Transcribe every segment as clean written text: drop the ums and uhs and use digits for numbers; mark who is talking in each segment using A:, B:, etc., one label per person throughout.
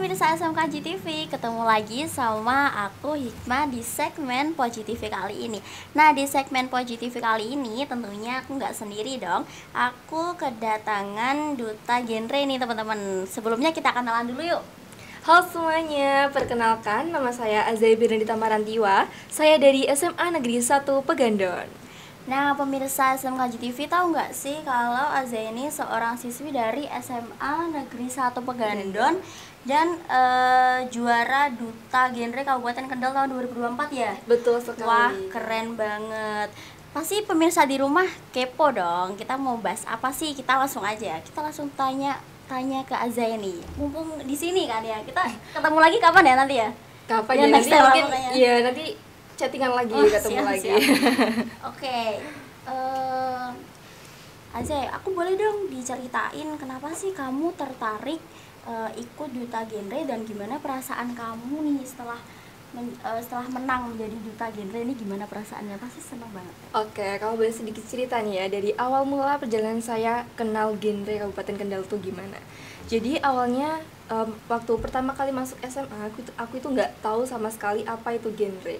A: pemirsa SMKJ TV, ketemu lagi sama aku Hikmah di segmen Poji TV kali ini. Nah, di segmen Poji TV kali ini tentunya aku nggak sendiri dong. Aku kedatangan duta genre nih teman-teman. Sebelumnya kita kenalan dulu yuk.
B: Halo semuanya, perkenalkan nama saya Azai Birnandita Marantiwa. Saya dari SMA Negeri 1 Pegandon.
A: Nah, pemirsa SMKJ TV tahu nggak sih kalau Azai ini seorang siswi dari SMA Negeri 1 Pegandon dan juara duta genre Kabupaten Kendal tahun 2024 ya?
B: Betul sekali.
A: Wah, keren banget. Pasti pemirsa di rumah kepo dong. Kita mau bahas apa sih? Kita langsung aja. Kita langsung tanya ke Azai nih. Mumpung di sini kan ya. Kita ketemu lagi kapan ya nanti ya?
B: Kapan
A: Ya,
B: ya,
A: next
B: nanti
A: time
B: mungkin
A: makanya.
B: iya nanti chattingan lagi, ketemu
A: siap,
B: lagi.
A: siap. Oke. Azai, aku boleh dong diceritain kenapa sih kamu tertarik ikut duta genre dan gimana perasaan kamu nih setelah menang menjadi duta genre ini, gimana perasaannya? Pasti senang banget.
B: Oke, kamu boleh sedikit cerita nih ya dari awal mula perjalanan saya kenal genre Kabupaten Kendal tuh gimana. Jadi awalnya waktu pertama kali masuk SMA aku itu nggak tahu sama sekali apa itu genre.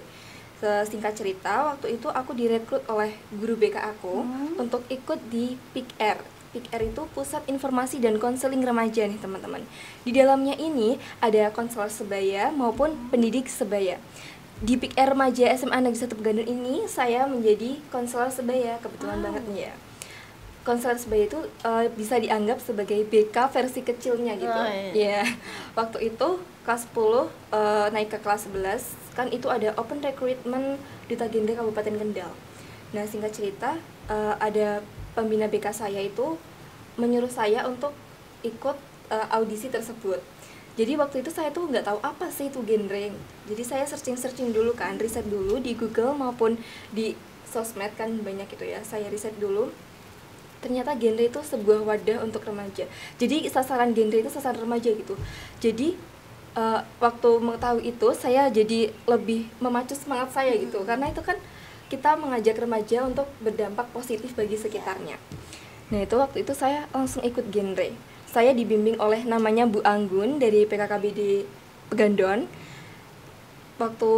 B: Singkat cerita, waktu itu aku direkrut oleh guru BK aku untuk ikut di PIKR. PIKR itu Pusat Informasi dan Konseling Remaja nih teman-teman. Di dalamnya ini ada konselor sebaya maupun pendidik sebaya. Di PIKR Remaja SMA Negeri 1 Pegandon ini saya menjadi konselor sebaya, kebetulan banget nih ya. Konselor sebaya itu bisa dianggap sebagai BK versi kecilnya gitu. Ya, waktu itu kelas 10 naik ke kelas 11 kan itu ada open recruitment duta genre Kabupaten Kendal. Nah, singkat cerita ada pembina BK saya itu menyuruh saya untuk ikut audisi tersebut. Jadi waktu itu saya tuh nggak tahu apa sih itu genre. Jadi saya searching dulu kan, riset dulu di Google maupun di sosmed kan banyak itu ya. Saya riset dulu. Ternyata genre itu sebuah wadah untuk remaja. Jadi sasaran genre itu sasaran remaja gitu. Jadi waktu mengetahui itu saya jadi lebih memacu semangat saya gitu. Karena itu kan kita mengajak remaja untuk berdampak positif bagi sekitarnya. Nah itu waktu itu saya langsung ikut genre. Saya dibimbing oleh namanya Bu Anggun dari PKKBD Pegandon. Waktu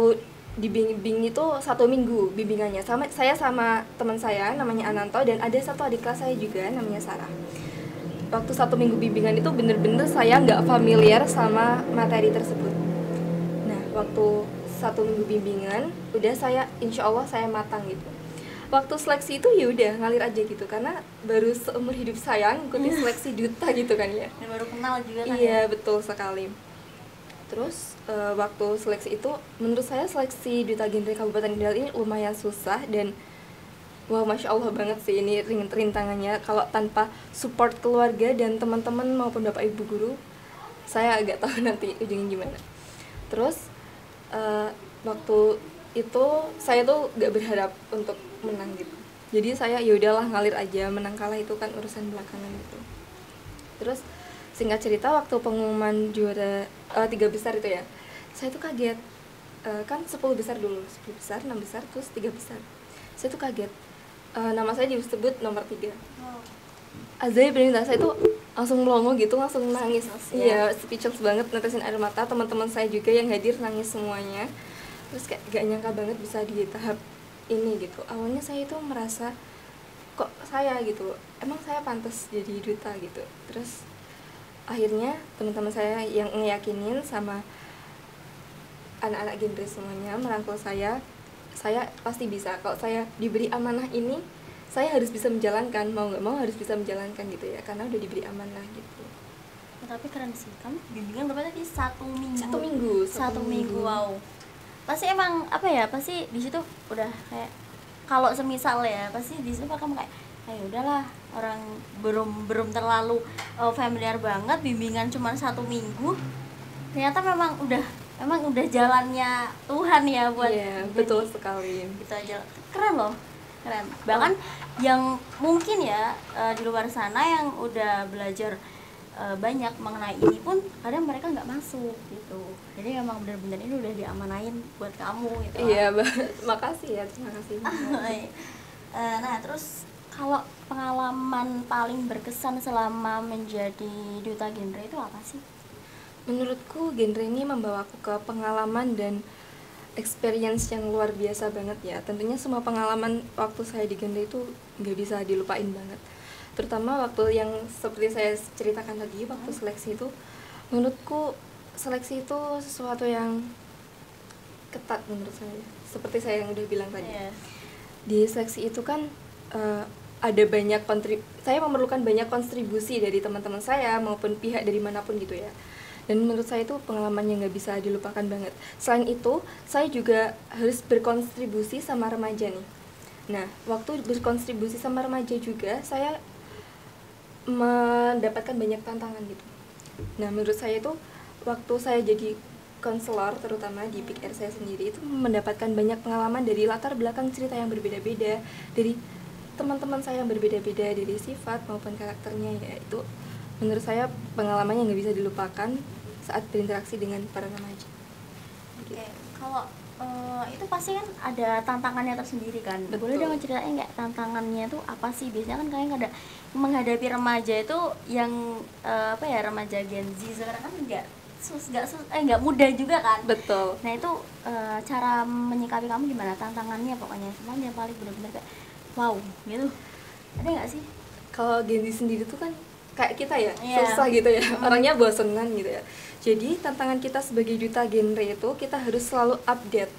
B: dibimbing itu 1 minggu bimbingannya, saya sama teman saya namanya Ananto dan ada satu adik kelas saya juga namanya Sarah. Waktu 1 minggu bimbingan itu bener-bener saya nggak familiar sama materi tersebut. Nah waktu 1 minggu bimbingan udah saya insya Allah saya matang gitu. Waktu seleksi itu ya udah ngalir aja gitu karena baru seumur hidup saya ngikutin seleksi duta gitu kan ya.
A: Dan baru kenal juga kan.
B: Iya betul sekali. Terus waktu seleksi itu menurut saya seleksi duta genre Kabupaten Kendal ini lumayan susah dan wah masya Allah banget sih ini rintangannya. Kalau tanpa support keluarga dan teman-teman maupun bapak ibu guru saya agak tahu nanti ujungnya gimana. Terus waktu itu saya tuh gak berharap untuk menang gitu. Jadi saya ya udahlah ngalir aja, menang kalah itu kan urusan belakangan gitu. Terus singkat cerita waktu pengumuman juara 3 besar itu ya, saya tuh kaget. Kan 10 besar dulu, 10 besar, 6 besar, terus 3 besar. Saya tuh kaget. Nama saya disebut nomor 3. Azai Birnandita, saya tuh langsung melongo gitu, langsung nangis. Iya, speechless banget, netesin air mata. Teman-teman saya juga yang hadir nangis semuanya. Terus kayak gak nyangka banget bisa di tahap ini gitu. Awalnya saya itu merasa kok saya gitu, emang saya pantas jadi duta gitu. Terus akhirnya teman-teman saya yang ngeyakinin sama anak-anak genre semuanya merangkul saya pasti bisa. Kalau saya diberi amanah ini saya harus bisa menjalankan, mau nggak mau harus bisa menjalankan gitu ya, karena udah diberi amanah gitu.
A: Tapi keren sih, kamu bimbingan berapa tadi? 1 minggu.
B: 1 minggu.
A: Wow. Pasti emang apa ya? Pasti di situ udah kayak kalau semisal ya, pasti di situ kamu kayak udahlah, orang belum terlalu familiar banget, bimbingan cuma 1 minggu. Ternyata memang udah jalannya Tuhan ya buat.
B: Iya, betul sekali.
A: Gitu aja. Keren loh. Keren. Bahkan yang mungkin ya di luar sana yang udah belajar banyak mengenai ini pun kadang mereka nggak masuk gitu. Jadi memang benar-benar ini udah diamanain buat kamu gitu.
B: Iya, makasih ya, terima kasih.
A: Nah terus kalau pengalaman paling berkesan selama menjadi duta genre itu apa sih?
B: Menurutku genre ini membawaku ke pengalaman dan experience yang luar biasa banget ya. Tentunya semua pengalaman waktu saya di genre itu nggak bisa dilupain banget. Terutama waktu yang seperti saya ceritakan tadi, waktu seleksi itu, menurutku seleksi itu sesuatu yang ketat menurut saya. Seperti saya yang udah bilang tadi. Di seleksi itu kan ada banyak saya memerlukan banyak kontribusi dari teman-teman saya maupun pihak dari manapun gitu ya. Dan menurut saya itu pengalaman yang nggak bisa dilupakan banget. Selain itu, saya juga harus berkontribusi sama remaja nih. Nah, waktu berkontribusi sama remaja juga, saya mendapatkan banyak tantangan gitu. Nah, menurut saya itu, waktu saya jadi konselor, terutama di Big Air saya sendiri, itu mendapatkan banyak pengalaman dari latar belakang cerita yang berbeda-beda, dari teman-teman saya yang berbeda-beda, dari sifat maupun karakternya, ya itu menurut saya pengalaman yang nggak bisa dilupakan saat berinteraksi dengan para remaja.
A: Oke, kalau itu pasti kan ada tantangannya tersendiri kan.
B: Betul.
A: Boleh dong ceritain nggak tantangannya tuh apa sih? Biasanya kan kalian ada menghadapi remaja itu yang remaja Gen Z sekarang kan nggak mudah juga kan.
B: Betul.
A: Nah itu cara menyikapi kamu gimana? Tantangannya pokoknya semuanya paling benar-benar kayak wow gitu. Ada nggak sih?
B: Kalau Gen Z sendiri tuh kan kayak kita ya, susah gitu ya, orangnya bosenan gitu ya. Jadi tantangan kita sebagai duta genre itu kita harus selalu update.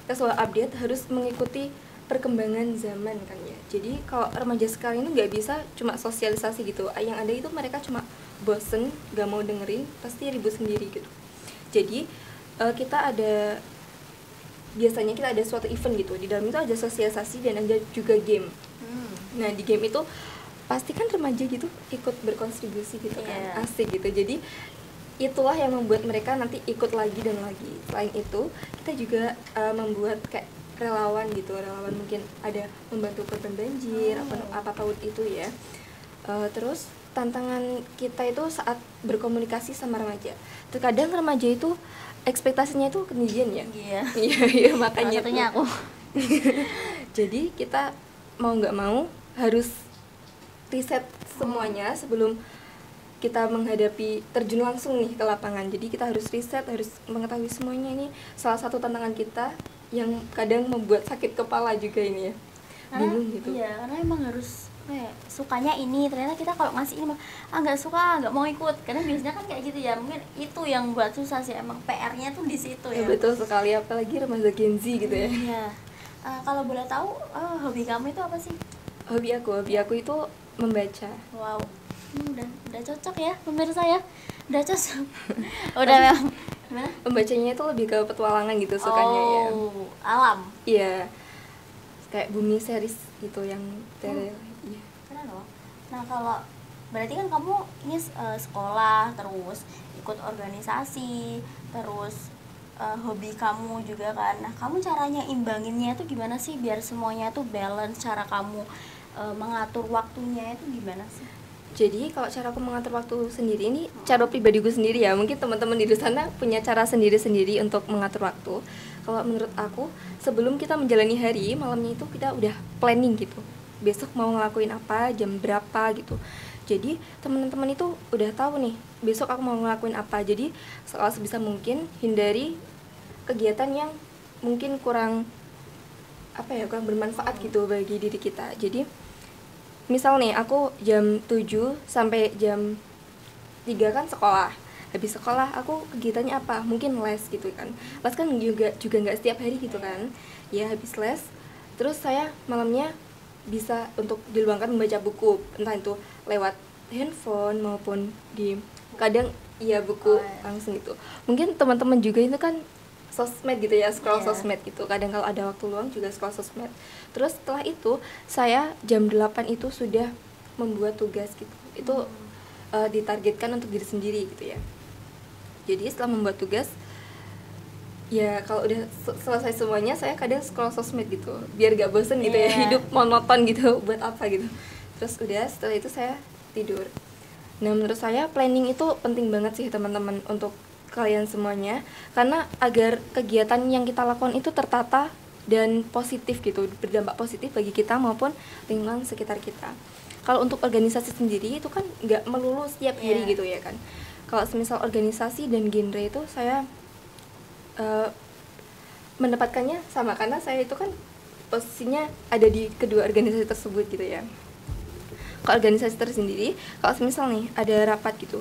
B: Kita selalu update, harus mengikuti perkembangan zaman kan ya. Jadi kalau remaja sekarang ini nggak bisa cuma sosialisasi gitu. Yang ada itu mereka cuma bosen, nggak mau dengerin, pasti ribut sendiri gitu. Jadi biasanya kita ada suatu event gitu. Di dalam itu ada sosialisasi dan ada juga game. Nah di game itu pasti kan remaja gitu ikut berkontribusi gitu kan, asik gitu. Jadi itulah yang membuat mereka nanti ikut lagi dan lagi. Selain itu kita juga membuat kayak relawan gitu, relawan mungkin ada membantu korban banjir, apa PAUD itu ya. Terus tantangan kita itu saat berkomunikasi sama remaja. Terkadang remaja itu ekspektasinya itu ketinggian ya. Iya makanya
A: satunya aku.
B: Jadi kita mau nggak mau harus riset semuanya sebelum kita menghadapi terjun langsung nih ke lapangan. Jadi kita harus riset, harus mengetahui semuanya. Ini salah satu tantangan kita yang kadang membuat sakit kepala juga ini ya. Bingung gitu.
A: Iya, karena emang harus sukanya ini, ternyata kita kalau ngasih ini nggak suka, nggak mau ikut. Karena biasanya kan kayak gitu ya. Mungkin itu yang buat susah sih, emang PR-nya tuh di situ ya.
B: Betul sekali, apalagi remaja Gen Z gitu ya.
A: Iya. Kalau boleh tahu hobi kamu itu apa sih?
B: Hobi aku itu membaca.
A: Wow, udah cocok ya pemirsa ya, udah cocok. Udah memang gimana?
B: Membacanya itu lebih ke petualangan gitu sukanya ya.
A: Alam.
B: Iya, kayak Bumi series gitu yang iya.
A: Keren loh. Nah kalau berarti kan kamu ini sekolah terus ikut organisasi terus hobi kamu juga kan. Nah kamu caranya imbanginnya itu gimana sih biar semuanya tuh balance? Cara kamu mengatur waktunya itu gimana sih?
B: Jadi kalau cara aku mengatur waktu sendiri ini cara pribadiku sendiri ya. Mungkin teman-teman di sana punya cara sendiri-sendiri untuk mengatur waktu. Kalau menurut aku sebelum kita menjalani hari, malamnya itu kita udah planning gitu. Besok mau ngelakuin apa, jam berapa gitu. Jadi teman-teman itu udah tahu nih besok aku mau ngelakuin apa. Jadi kalau sebisa mungkin hindari kegiatan yang mungkin kurang bermanfaat gitu bagi diri kita. Jadi misal nih aku jam 7 sampai jam 3 kan sekolah. Habis sekolah aku kegiatannya apa? Mungkin les gitu kan. Les kan juga nggak setiap hari gitu kan. Ya habis les terus saya malamnya bisa untuk diluangkan membaca buku, entah itu lewat handphone maupun di kadang buku langsung gitu. Mungkin teman-teman juga itu kan sosmed gitu ya, scroll sosmed gitu. Kadang kalau ada waktu luang juga scroll sosmed. Terus setelah itu saya jam 8 itu sudah membuat tugas gitu. Itu ditargetkan untuk diri sendiri gitu ya. Jadi setelah membuat tugas ya kalau udah selesai semuanya saya kadang scroll sosmed gitu biar gak bosen gitu ya, hidup monoton gitu buat apa gitu. Terus udah setelah itu saya tidur. Nah menurut saya planning itu penting banget sih teman-teman untuk kalian semuanya, karena agar kegiatan yang kita lakukan itu tertata dan positif gitu, berdampak positif bagi kita maupun lingkungan sekitar kita. Kalau untuk organisasi sendiri itu kan nggak melulu setiap hari gitu ya kan. Kalau semisal organisasi dan genre itu saya mendapatkannya sama, karena saya itu kan posisinya ada di kedua organisasi tersebut gitu ya. Kalau organisasi tersendiri, kalau semisal nih ada rapat gitu,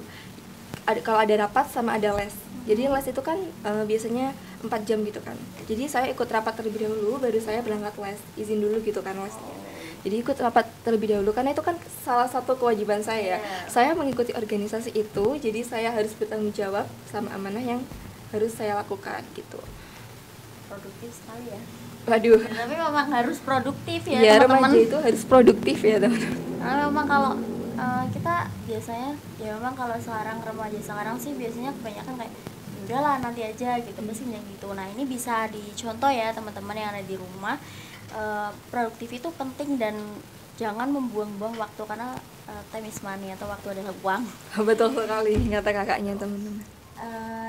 B: kalau ada rapat sama ada les. Jadi les itu kan biasanya 4 jam gitu kan. Jadi saya ikut rapat terlebih dahulu, baru saya berangkat les, izin dulu gitu kan lesnya. Jadi ikut rapat terlebih dahulu karena itu kan salah satu kewajiban saya. Saya mengikuti organisasi itu, jadi saya harus bertanggung jawab sama amanah yang harus saya lakukan gitu.
A: Produktif sekali ya.
B: Waduh.
A: Tapi memang harus produktif ya,
B: Ya,
A: teman-teman.
B: remaja itu harus produktif ya, teman-teman.
A: Karena memang kalau kita biasanya ya memang kalau sekarang remaja sekarang sih biasanya kebanyakan kayak udahlah nanti aja gitu, biasanya gitu. Nah ini bisa dicontoh ya teman-teman yang ada di rumah. Produktif itu penting dan jangan membuang-buang waktu, karena time is money atau waktu adalah uang.
B: Betul sekali kata kakaknya, teman-teman.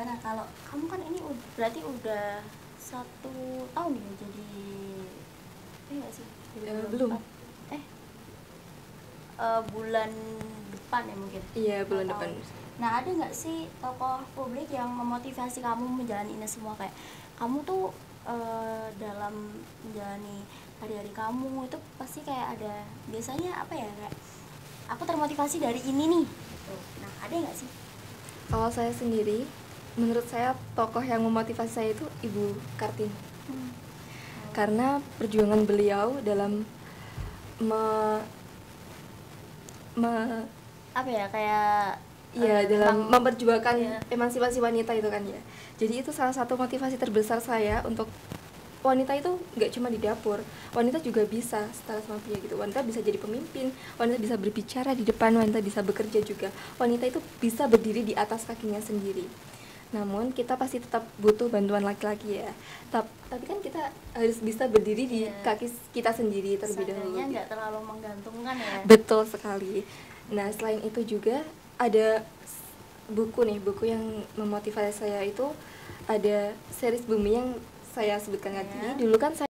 A: Nah kalau kamu kan ini berarti udah 1 tahun ya jadi nggak sih?
B: Belum.
A: Bulan depan ya mungkin.
B: Iya, bulan depan.
A: Nah ada nggak sih tokoh publik yang memotivasi kamu menjalani ini semua, kayak kamu tuh dalam menjalani hari-hari kamu itu pasti kayak ada biasanya apa ya, kayak aku termotivasi dari ini nih gitu. Nah ada nggak sih?
B: Kalau saya sendiri, menurut saya tokoh yang memotivasi saya itu Ibu Kartini. Karena perjuangan beliau dalam
A: apa ya, kayak
B: dalam memperjuangkan emansipasi wanita itu kan ya. Jadi itu salah satu motivasi terbesar saya untuk wanita itu nggak cuma di dapur, wanita juga bisa setara sama pria gitu. Wanita bisa jadi pemimpin, wanita bisa berbicara di depan, wanita bisa bekerja juga. Wanita itu bisa berdiri di atas kakinya sendiri. Namun kita pasti tetap butuh bantuan laki-laki ya. Tapi kan kita harus bisa berdiri di kaki kita sendiri terlebih dahulu.
A: Sadarnya nggak terlalu menggantungkan ya.
B: Betul sekali. Nah selain itu juga ada buku yang memotivasi saya itu ada series Bumi yang saya sebutkan tadi. Dulu kan saya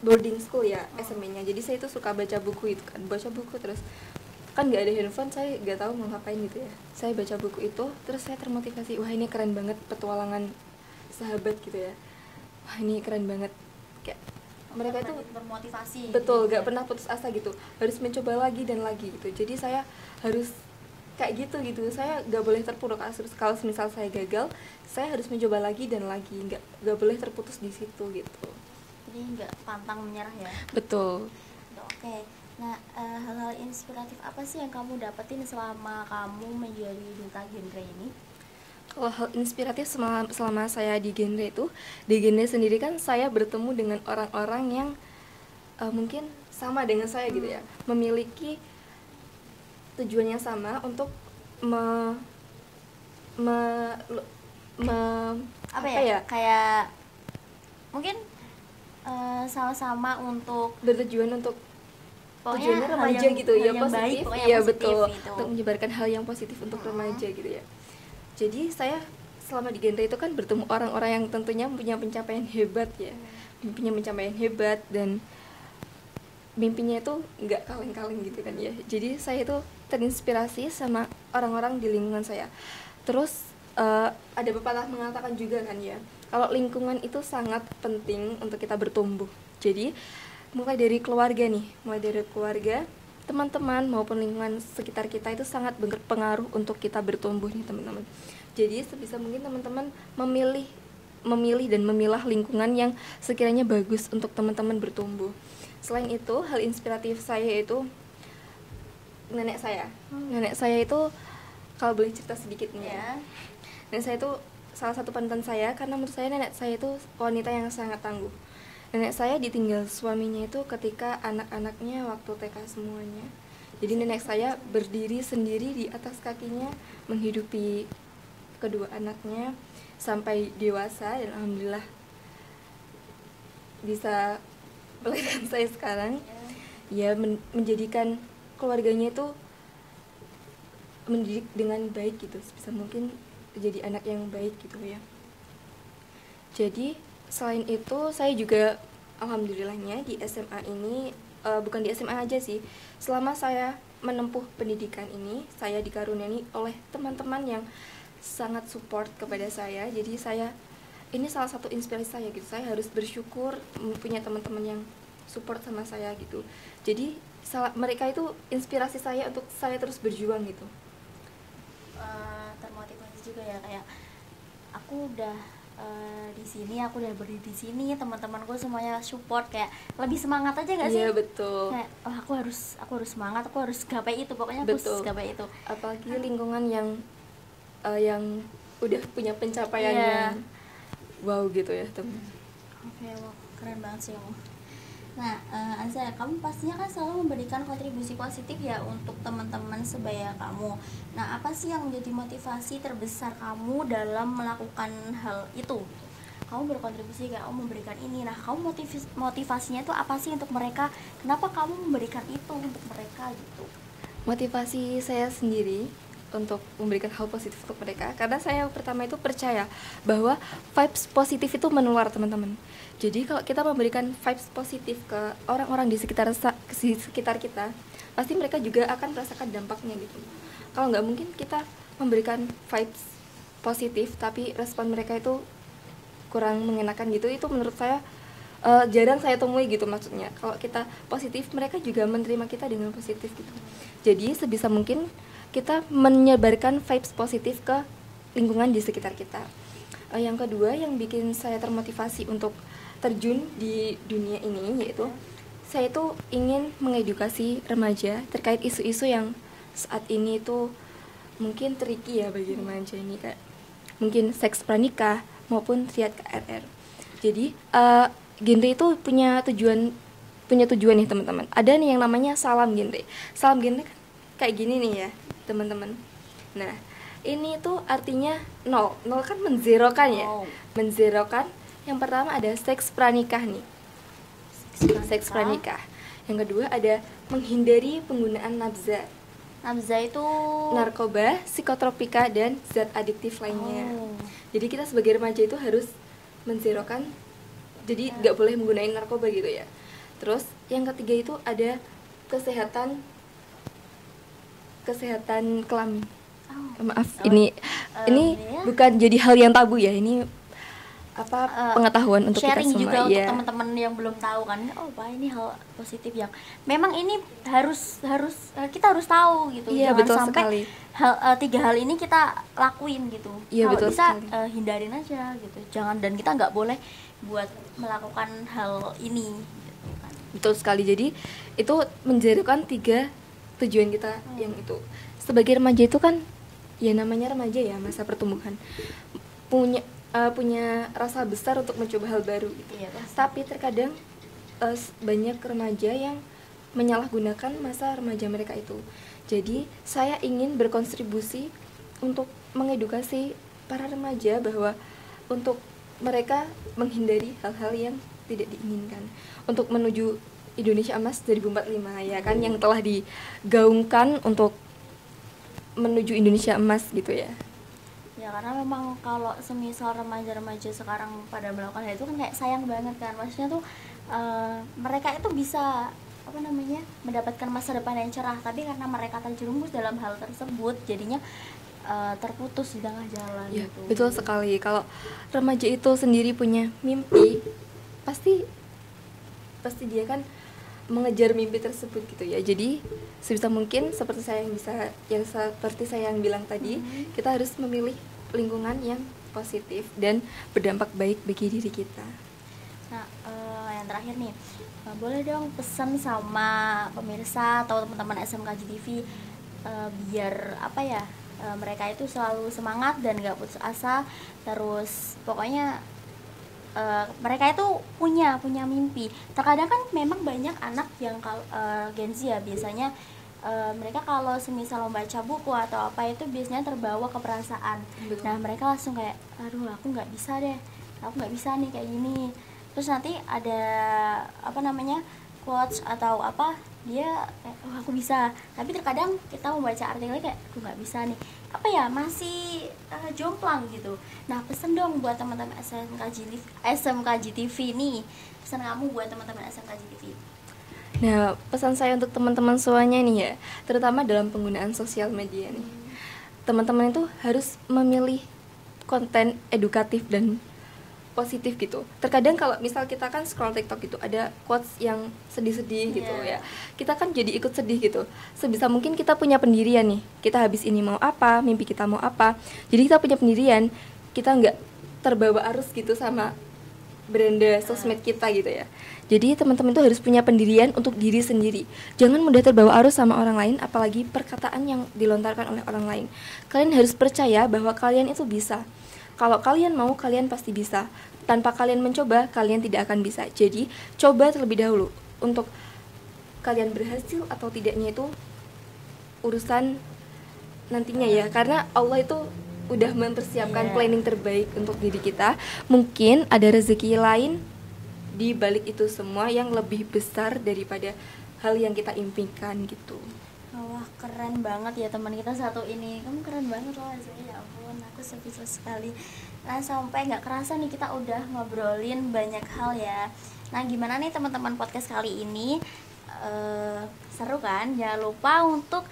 B: boarding school ya, SMA-nya. Jadi saya itu suka baca buku itu kan, terus kan nggak ada handphone, saya nggak tahu mau ngapain gitu ya. Saya baca buku itu, terus saya termotivasi, wah ini keren banget petualangan sahabat gitu ya. Wah ini keren banget, kayak mereka itu
A: bermotivasi.
B: Betul, nggak pernah putus asa gitu, harus mencoba lagi dan lagi gitu. Jadi saya harus kayak gitu. Saya nggak boleh terpuruk. Kalau misal saya gagal, saya harus mencoba lagi dan lagi, nggak boleh terputus di situ gitu.
A: Jadi nggak pantang menyerah ya.
B: Betul.
A: Oke. Nah, hal-hal inspiratif apa sih yang kamu dapetin selama kamu menjadi duta genre ini?
B: Kalau hal inspiratif selama saya di genre itu, di genre sendiri kan saya bertemu dengan orang-orang yang mungkin sama dengan saya gitu ya, memiliki tujuan yang sama untuk
A: kayak mungkin sama-sama untuk
B: bertujuan untuk
A: tujuannya
B: remaja gitu ya, positif. Iya betul,
A: gitu.
B: untuk menyebarkan hal yang positif untuk remaja gitu ya. Jadi saya selama di genre itu kan bertemu orang-orang yang tentunya punya pencapaian hebat ya, punya pencapaian hebat dan mimpinya itu nggak kaleng-kaleng gitu kan ya. Jadi saya itu terinspirasi sama orang-orang di lingkungan saya. Terus ada pepatah mengatakan juga kan ya, kalau lingkungan itu sangat penting untuk kita bertumbuh. Jadi mulai dari keluarga, teman-teman maupun lingkungan sekitar kita itu sangat berpengaruh untuk kita bertumbuh nih teman-teman. Jadi sebisa mungkin teman-teman memilih dan memilah lingkungan yang sekiranya bagus untuk teman-teman bertumbuh. Selain itu, hal inspiratif saya itu nenek saya. Nenek saya itu, kalau boleh cerita sedikit nih ya. Nenek saya itu salah satu panutan saya, karena menurut saya nenek saya itu wanita yang sangat tangguh. Nenek saya ditinggal suaminya itu ketika anak-anaknya waktu TK semuanya. Jadi nenek saya berdiri sendiri di atas kakinya menghidupi kedua anaknya sampai dewasa, dan alhamdulillah bisa melahirkan saya sekarang. Ya menjadikan keluarganya itu mendidik dengan baik gitu, sebisa mungkin jadi anak yang baik gitu ya. Jadi selain itu saya juga alhamdulillahnya di SMA ini, bukan di SMA aja sih, selama saya menempuh pendidikan ini saya dikaruniai oleh teman-teman yang sangat support kepada saya. Jadi ini salah satu inspirasi saya gitu. Saya harus bersyukur punya teman-teman yang support sama saya gitu. Jadi mereka itu inspirasi saya untuk saya terus berjuang gitu.
A: Termotivasi juga ya, kayak aku udah di sini, aku udah berdiri di sini, teman-temanku semuanya support, kayak lebih semangat aja nggak sih?
B: Iya betul.
A: Kayak aku harus semangat, aku harus gapai itu, pokoknya aku harus gapai itu.
B: Apalagi lingkungan yang udah punya pencapaian yang wow gitu ya teman.
A: Oke, wow, keren banget sih kamu. Nah, Anza, kamu pastinya kan selalu memberikan kontribusi positif ya untuk teman-teman sebaya kamu. Nah, apa sih yang menjadi motivasi terbesar kamu dalam melakukan hal itu? Kamu berkontribusi, kamu memberikan ini. Nah, kamu motivasinya itu apa sih untuk mereka? Kenapa kamu memberikan itu untuk mereka gitu?
B: Motivasi saya sendiri untuk memberikan hal positif untuk mereka, karena saya pertama itu percaya bahwa vibes positif itu menular teman-teman. Jadi kalau kita memberikan vibes positif ke orang-orang di sekitar kita, pasti mereka juga akan merasakan dampaknya gitu. Kalau nggak mungkin kita memberikan vibes positif tapi respon mereka itu kurang mengenakan gitu, itu menurut saya jarang saya temui gitu. Maksudnya kalau kita positif, mereka juga menerima kita dengan positif gitu. Jadi sebisa mungkin kita menyebarkan vibes positif ke lingkungan di sekitar kita. Yang kedua yang bikin saya termotivasi untuk terjun di dunia ini, yaitu saya itu ingin mengedukasi remaja terkait isu-isu yang saat ini itu mungkin tricky ya bagi remaja ini, kayak mungkin seks pranikah maupun riad KRR. Jadi genre itu punya tujuan nih teman-teman. Ada nih yang namanya salam genre. Salam genre kan kayak gini nih ya teman-teman. Nah, ini tuh artinya nol kan menzerokan ya. Menzerokan. Yang pertama ada seks pranikah nih. Seks pranikah. Yang kedua ada menghindari penggunaan nabza.
A: Nabza itu
B: narkoba, psikotropika, dan zat adiktif lainnya. Jadi kita sebagai remaja itu harus menzerokan. Jadi nggak boleh menggunakan narkoba gitu ya. Terus yang ketiga itu ada kesehatan kelamin. Ini bukan jadi hal yang tabu ya, ini pengetahuan untuk kita semua
A: juga ya. Untuk teman-teman yang belum tahu kan, ini hal positif yang memang ini kita harus tahu gitu.
B: Iya,
A: jangan
B: betul
A: sampai
B: sekali.
A: Tiga hal ini kita lakuin gitu.
B: Iya,
A: kalau bisa
B: hindarin
A: aja gitu, jangan, dan kita nggak boleh buat melakukan hal ini gitu kan.
B: Betul sekali. Jadi itu menjadikan 3 tujuan kita yang itu. Sebagai remaja itu kan ya namanya remaja ya, masa pertumbuhan, punya rasa besar untuk mencoba hal baru gitu.
A: Iya,
B: tapi terkadang banyak remaja yang menyalahgunakan masa remaja mereka itu. Jadi saya ingin berkontribusi untuk mengedukasi para remaja bahwa untuk mereka menghindari hal-hal yang tidak diinginkan untuk menuju Indonesia Emas 2045 ya kan, yang telah digaungkan untuk menuju Indonesia Emas gitu ya.
A: Ya karena memang kalau semisal remaja-remaja sekarang pada melakukan hal itu kan kayak sayang banget kan. Maksudnya tuh mereka itu bisa mendapatkan masa depan yang cerah, tapi karena mereka terjerumus dalam hal tersebut jadinya terputus di tengah jalan
B: ya,
A: gitu.
B: Betul sekali. Kalau remaja itu sendiri punya mimpi, pasti dia kan mengejar mimpi tersebut gitu ya. Jadi sebisa mungkin seperti saya yang bilang tadi, kita harus memilih lingkungan yang positif dan berdampak baik bagi diri kita.
A: Nah, yang terakhir nih, boleh dong pesan sama pemirsa atau teman-teman SMK GTV biar mereka itu selalu semangat dan gak putus asa, terus pokoknya mereka itu punya mimpi. Terkadang kan memang banyak anak yang Gen Z ya, biasanya mereka kalau semisal membaca buku atau apa itu biasanya terbawa ke perasaan.
B: Betul.
A: Nah mereka langsung kayak, aduh aku nggak bisa nih kayak gini. Terus nanti ada quotes atau dia aku bisa, tapi terkadang kita membaca artikelnya kayak aku nggak bisa nih, masih jomplang gitu. Nah pesen dong buat teman-teman SMK GTV nih, pesan kamu buat teman-teman SMK GTV.
B: Nah, pesan saya untuk teman-teman semuanya nih ya, terutama dalam penggunaan sosial media nih. Teman-teman itu harus memilih konten edukatif dan positif gitu. Terkadang kalau misal kita kan scroll TikTok gitu, ada quotes yang sedih-sedih gitu ya. Kita kan jadi ikut sedih gitu. Sebisa mungkin kita punya pendirian nih. Kita habis ini mau apa, mimpi kita mau apa. Jadi kita punya pendirian, kita nggak terbawa arus gitu sama beranda sosmed kita gitu ya. Jadi teman-teman itu harus punya pendirian untuk diri sendiri. Jangan mudah terbawa arus sama orang lain, apalagi perkataan yang dilontarkan oleh orang lain. Kalian harus percaya bahwa kalian itu bisa. Kalau kalian mau, kalian pasti bisa. Tanpa kalian mencoba, kalian tidak akan bisa. Jadi coba terlebih dahulu. Untuk kalian berhasil atau tidaknya itu urusan nantinya ya. Karena Allah itu udah mempersiapkan planning terbaik untuk diri kita. Mungkin ada rezeki lain di balik itu semua yang lebih besar daripada hal yang kita impikan gitu.
A: Wah, keren banget ya teman kita satu ini. Kamu keren banget loh, ya ampun, aku speechless sekali. Nah, sampai nggak kerasa nih kita udah ngobrolin banyak hal ya. Nah, gimana nih teman-teman podcast kali ini? Seru kan? Jangan lupa untuk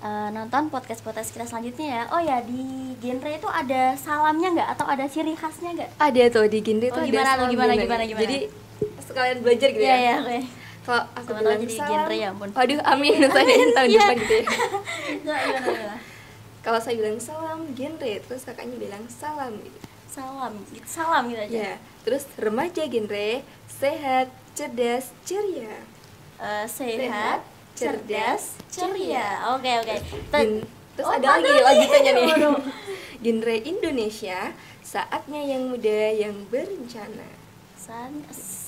A: nonton podcast-podcast kita selanjutnya ya. Oh ya, di genre itu ada salamnya nggak atau ada ciri khasnya nggak?
B: Ada tuh di genre itu
A: gimana,
B: ada
A: gimana.
B: Jadi sekalian belajar gitu ya.
A: Iya, oke.
B: Kalau aku
A: Sama
B: bilang
A: jadi
B: salam,
A: genre ya ampun.
B: waduh amin saya tahun depan gitu ya.
A: Gimana?
B: Kalau saya bilang salam genre, terus kakaknya bilang salam gitu.
A: Salam gitu aja.
B: Ya, terus remaja genre, sehat, cerdas, ceria.
A: Sehat, cerdas, ceria. Oke.
B: Terus ada lagi lanjutannya nih. Genre Indonesia, saatnya yang muda yang berencana.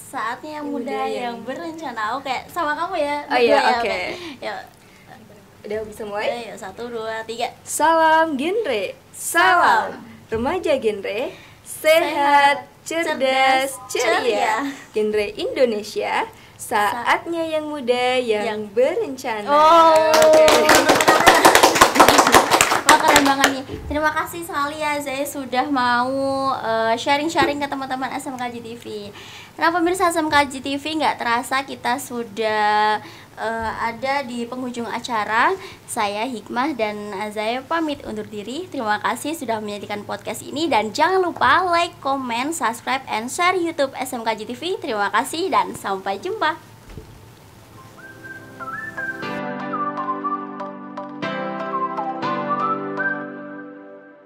A: Saatnya yang muda yang berencana. Oke, sama kamu ya.
B: Oh iya,
A: ya,
B: oke.
A: Ya.
B: Udah bisa mulai?
A: Ya, 1, 2, 3.
B: Salam genre, salam. Remaja genre, sehat, cerdas, ceria. Genre Indonesia, saatnya yang muda yang berencana.
A: Oke. Wah, keren banget nih. Terima kasih sekali ya Zai sudah mau sharing-sharing ke teman-teman SMK GTV. Nah, pemirsa SMK GTV, nggak terasa kita sudah ada di penghujung acara. Saya Hikmah dan Azaya pamit undur diri. Terima kasih sudah menyaksikan podcast ini dan jangan lupa like, comment, subscribe, and share YouTube SMK GTV. Terima kasih dan sampai jumpa.